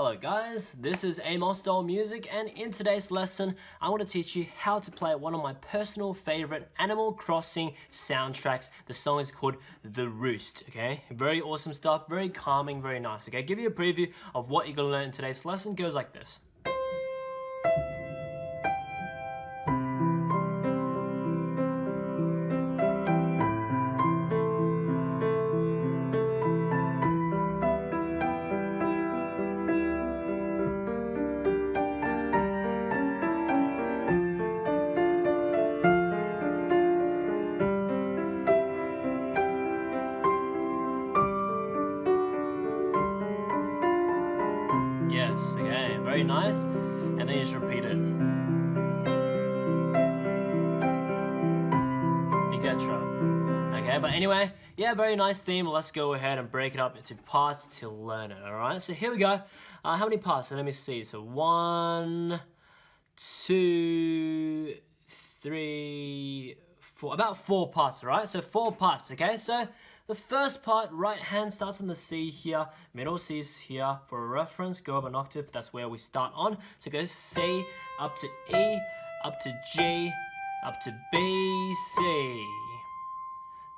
Hello guys, this is Amosdoll Music, and in today's lesson I want to teach you how to play one of my personal favorite Animal Crossing soundtracks. The song is called The Roost, okay? Very awesome stuff, very calming, very nice, okay? Give you a preview of what you're going to learn in today's lesson. It goes like this. Yes, okay, very nice, and then you just repeat it, etc. Okay, but anyway, yeah, very nice theme. Let's go ahead and break it up into parts to learn it, alright? So here we go. How many parts? So let me see. So 1, 2, 3, 4, about 4 parts, alright? So 4 parts, okay? So the first part, right hand starts on the C here, middle C is here. For a reference, go up an octave, that's where we start on. So it goes C, up to E, up to G, up to B, C,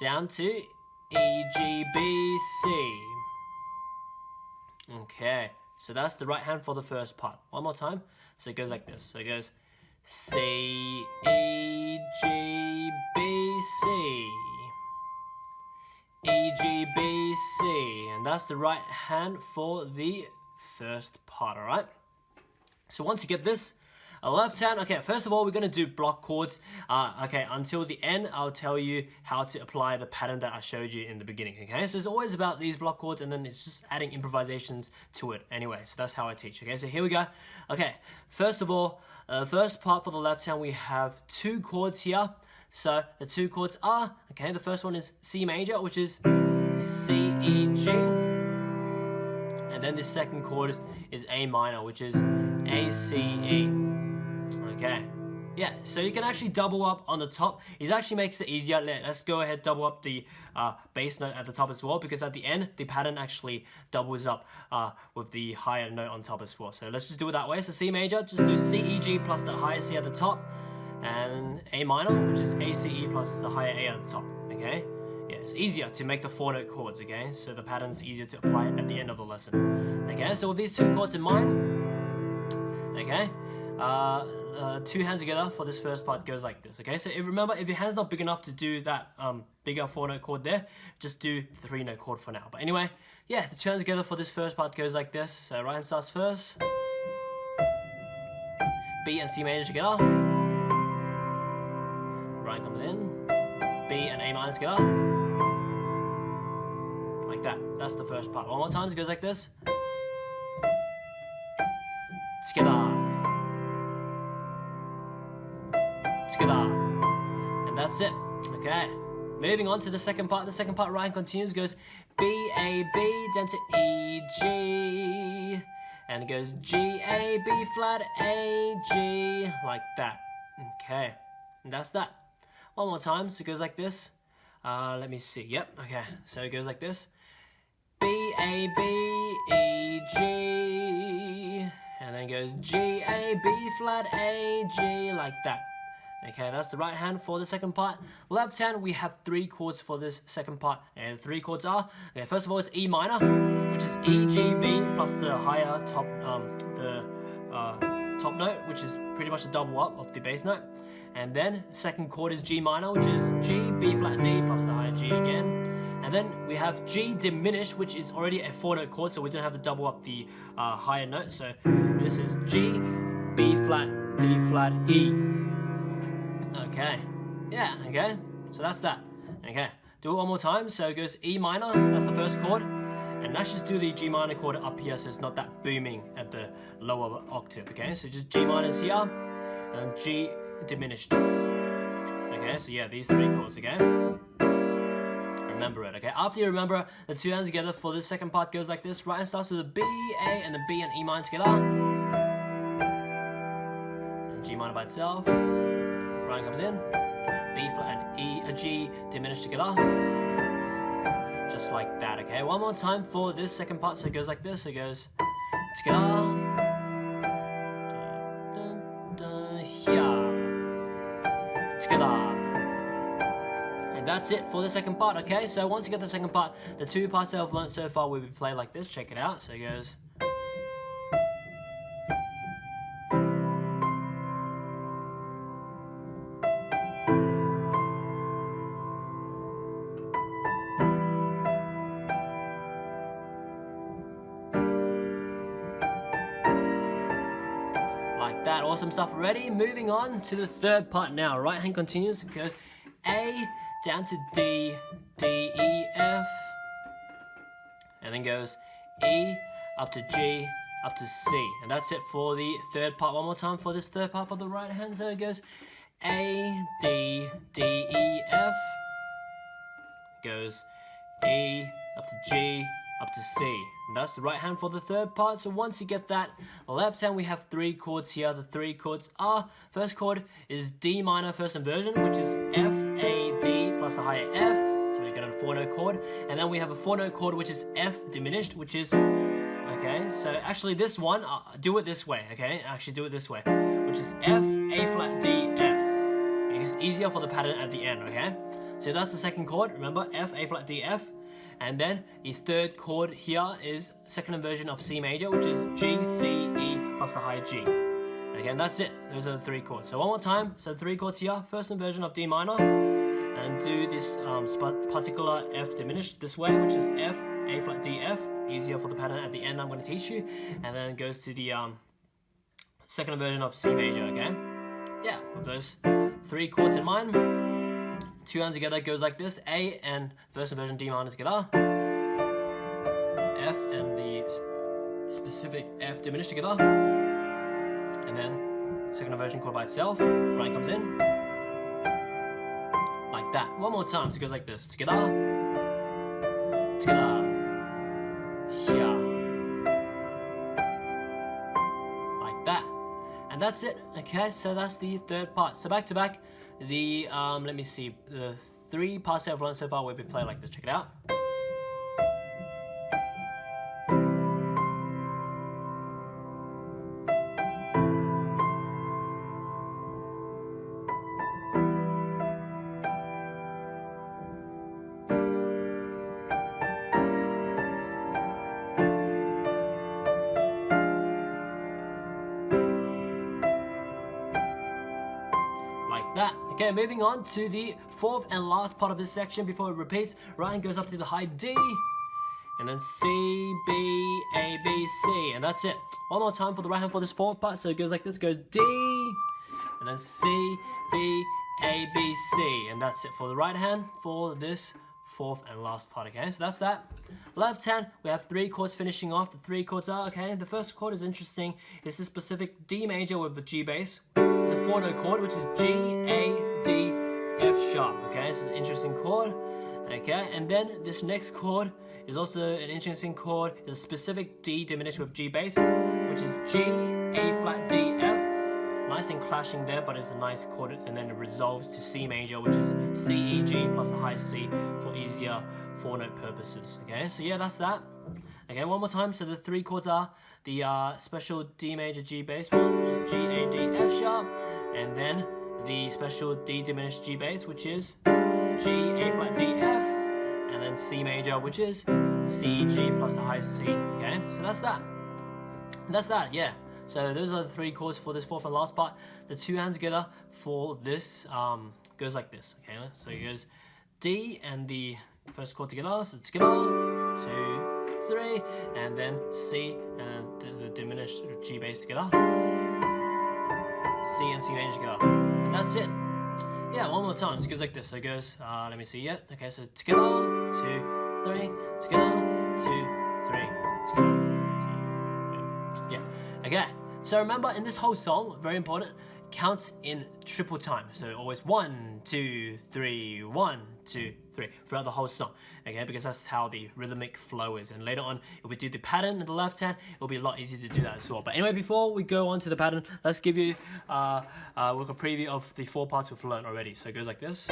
down to E, G, B, C. Okay, so that's the right hand for the first part. One more time. So it goes like this. So it goes C, E, G, B, C. E, G, B, C, and that's the right hand for the first part, alright? So once you get this, a left hand, okay, first of all, we're going to do block chords. Okay, until the end, I'll tell you how to apply the pattern that I showed you in the beginning, okay? So it's always about these block chords, and then it's just adding improvisations to it anyway. So that's how I teach, okay? So here we go. Okay, first of all, first part for the left hand, we have 2 chords here. So the 2 chords are, okay, the first one is C major, which is C, E, G. And then the second chord is A minor, which is A, C, E. Okay. Yeah, so you can actually double up on the top. It actually makes it easier. Let's go ahead, double up the bass note at the top as well, because at the end, the pattern actually doubles up with the higher note on top as well. So let's just do it that way. So C major, just do C, E, G plus the higher C at the top. And A minor, which is A, C, E plus the higher A at the top, okay? Yeah, it's easier to make the 4-note chords, okay? So the pattern's easier to apply at the end of the lesson, okay? So with these 2 chords in mind, okay? 2 hands together for this first part goes like this, okay? So remember, if your hand's not big enough to do that bigger 4-note chord there, just do the 3-note chord for now. But anyway, yeah, the 2 hands together for this first part goes like this. So right hand starts first. B and C major together. Right comes in, B and A minor together, like that. That's the first part. One more time, it goes like this. Together, together, and that's it. Okay, moving on to the second part. The second part, right hand continues, goes B, A, B, down to E, G, and it goes G, A, B flat, A, G, like that. Okay, and that's that. One more time, so it goes like this. Let me see, yep, okay. So it goes like this. B, A, B, E, G. And then it goes G, A, B flat, A, G, like that. Okay, that's the right hand for the second part. Left hand, we have 3 chords for this second part. And the 3 chords are, okay, first of all, it's E minor, which is E, G, B, plus the higher top, top note, which is pretty much a double up of the bass note. And then second chord is G minor, which is G, B flat, D, plus the higher G again. And then we have G diminished, which is already a 4-note chord, so we don't have to double up the higher note. So this is G, B flat, D flat, E. Okay, yeah, okay, so that's that. Okay, do it one more time. So it goes E minor, that's the first chord. And let's just do the G minor chord up here so it's not that booming at the lower octave, okay? So just G minor is here, and G diminished. Okay, so yeah, these 3 chords, okay? Remember it, okay? After you remember the 2 hands together for this second part goes like this. Right hand starts with a B, A, and then B and E minor together. And G minor by itself. Right hand comes in. B flat and E, a G diminished together. Just like that, okay? One more time for this second part, so it goes like this. It goes together. Here. Together. And that's it for the second part, okay? So once you get the second part, the 2 parts that I've learned so far will be played like this. Check it out. So it goes. Like that. Awesome stuff already. Moving on to the third part now. Right hand continues. It goes A down to D, D, E, F. And then goes E up to G, up to C. And that's it for the third part. One more time for this third part for the right hand. So it goes A, D, D, E, F. It goes E up to G, up to C. And that's the right hand for the third part. So once you get that, left hand we have 3 chords here. The 3 chords are, first chord is D minor first inversion, which is F, A, D plus the higher F. So we get a 4-note chord. And then we have a 4-note chord which is F diminished, which is, okay, so actually this one, do it this way, okay? Actually do it this way, which is F, A flat, D, F. It's easier for the pattern at the end, okay? So that's the second chord, remember, F, A flat, D, F. And then the third chord here is second inversion of C major, which is G, C, E plus the high G. Okay, and that's it. Those are the 3 chords. So one more time. So 3 chords here. First inversion of D minor, and do this particular F diminished this way, which is F, A flat, D, F. Easier for the pattern at the end. I'm going to teach you, and then it goes to the second inversion of C major. Okay, yeah, with those 3 chords in mind. 2 hands together goes like this. A and first inversion D minor together. F and the specific F diminished together. And then second inversion chord by itself. Right comes in. Like that. One more time. So it goes like this. Together. Together. Here. Like that. And that's it. Okay, so that's the third part. So back to back. The, let me see, the 3 parts that I've learned so far will be played like this. Check it out. That. Okay, moving on to the 4th and last part of this section before it repeats. Right hand goes up to the high D, and then C, B, A, B, C, and that's it. One more time for the right hand for this 4th part. So it goes like this, goes D, and then C, B, A, B, C, and that's it for the right hand for this 4th and last part, okay? So that's that. Left hand, we have 3 chords finishing off. The 3 chords are, okay, the first chord is interesting. It's the specific D major with the G bass. It's a 4-note chord, which is G, A, D, F sharp, okay? This is an interesting chord, okay? And then this next chord is also an interesting chord. It's a specific D diminished with G bass, which is G, A flat, D, F. Nice and clashing there, but it's a nice chord, and then it resolves to C major, which is C, E, G plus the high C for easier 4-note purposes, okay? So yeah, that's that. Okay, one more time. So the 3 chords are the special D major G bass one, which is G, A, D, F sharp, and then the special D diminished G bass, which is G, A flat, D, F, and then C major, which is C, G plus the high C, okay? So that's that. That's that, yeah. So those are the 3 chords for this 4th and last part. The 2 hands together for this goes like this, okay? So it goes D and the first chord together, so together, 2, 3, and then C and the diminished G bass together, C and C major together, and that's it. Yeah, one more time. So it goes like this. So it goes, let me see yet. Okay, so together, 2, 3, together, 2, 3, together, 2, 3. Yeah. Okay. So remember, in this whole song, very important, count in triple time. So always 1, 2, 3, 1, 2, 3 throughout the whole song. Okay, because that's how the rhythmic flow is. And later on, if we do the pattern in the left hand, it'll be a lot easier to do that as well. But anyway, before we go on to the pattern, let's give you a preview of the 4 parts we've learned already. So it goes like this.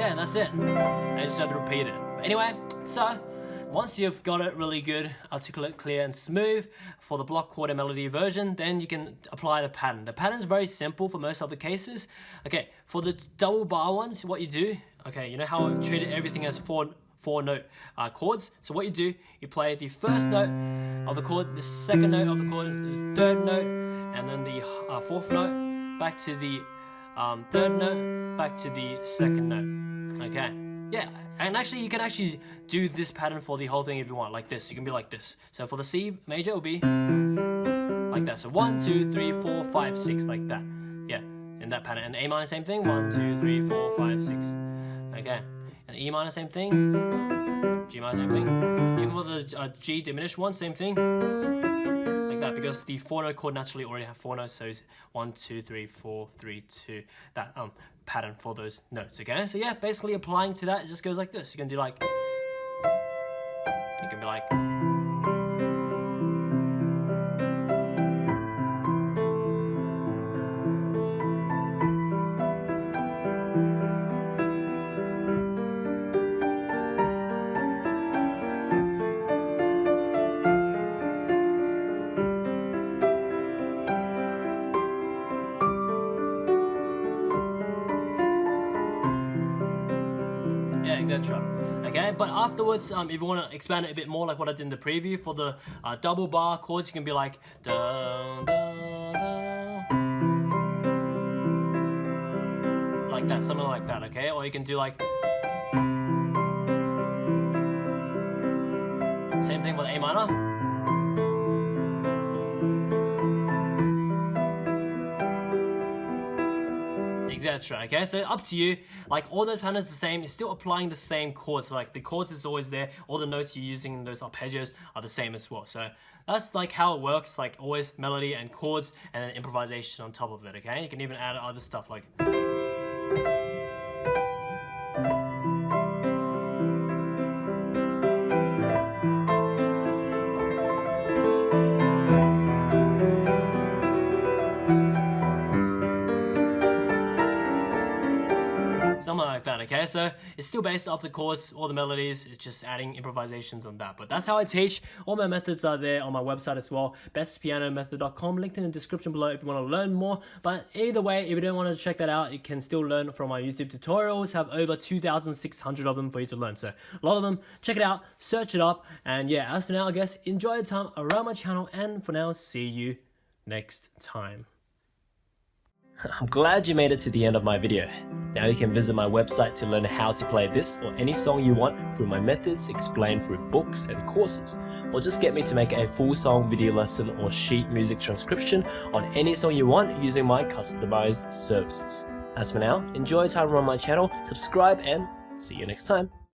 yeah, and that's it. And you just have to repeat it. But anyway, so once you've got it really good, articulate, clear, and smooth for the block chord and melody version, then you can apply the pattern. The pattern is very simple for most of the cases. Okay, for the double bar ones, what you do, okay, you know how I treated everything as four note chords. So what you do, you play the first note of the chord, the second note of the chord, the third note, and then the fourth note, back to the third note, back to the second note. Okay, yeah, and actually you can actually do this pattern for the whole thing if you want, like this. You can be like this. So for the C major, it will be like that. So 1, 2, 3, 4, 5, 6, like that. Yeah, in that pattern. And A minor, same thing. 1, 2, 3, 4, 5, 6. Okay. And E minor, same thing. G minor, same thing. Even for the G diminished one, same thing. Like that, because the 4-note chord naturally already have 4 notes, so it's 1, 2, 3, 4, 3, 2. That pattern for those notes. Okay, so yeah, basically applying to that, it just goes like this. You can do like. You can be like. Etc. Okay, but afterwards, if you want to expand it a bit more, like what I did in the preview, for the double bar chords, you can be like da, da, da, like that, something like that. Okay, or you can do like same thing with A minor. Etc. Okay, so up to you. Like all those patterns are the same. It's still applying the same chords. So, like the chords is always there. All the notes you're using in those arpeggios are the same as well. So that's like how it works. Like always melody and chords and then improvisation on top of it. Okay, you can even add other stuff like. Something like that, okay? So it's still based off the chords, all the melodies, it's just adding improvisations on that. But that's how I teach. All my methods are there on my website as well, bestpianomethod.com, linked in the description below if you want to learn more. But either way, if you don't want to check that out, you can still learn from my YouTube tutorials. Have over 2,600 of them for you to learn. So a lot of them, check it out, search it up. And yeah, as for now, I guess, enjoy your time around my channel. And for now, see you next time. I'm glad you made it to the end of my video. Now you can visit my website to learn how to play this or any song you want through my methods explained through books and courses, or just get me to make a full song video lesson or sheet music transcription on any song you want using my customized services. As for now, enjoy your time on my channel, subscribe, and see you next time.